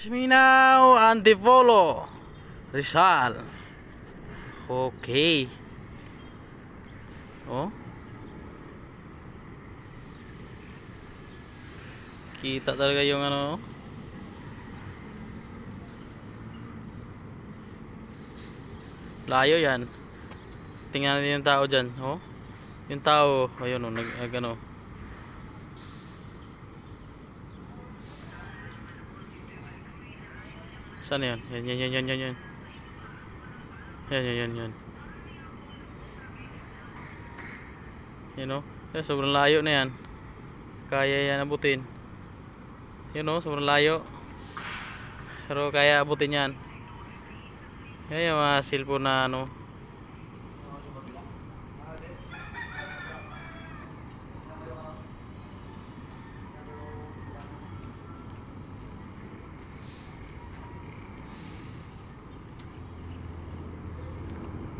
Minao Antipolo, Rizal. Okay. Oh. Kita talaga yung ano. Layo yan. Tingnan natin yung tao dyan. Oh. Yung tao, ayun oh, ano. Saan yan? Yan. Yan. Yan oh. Sobrang layo na yan. Kaya yan abutin. Yan oh, sobrang layo. Pero kaya abutin yan. Yan yung mga cellphone na ano.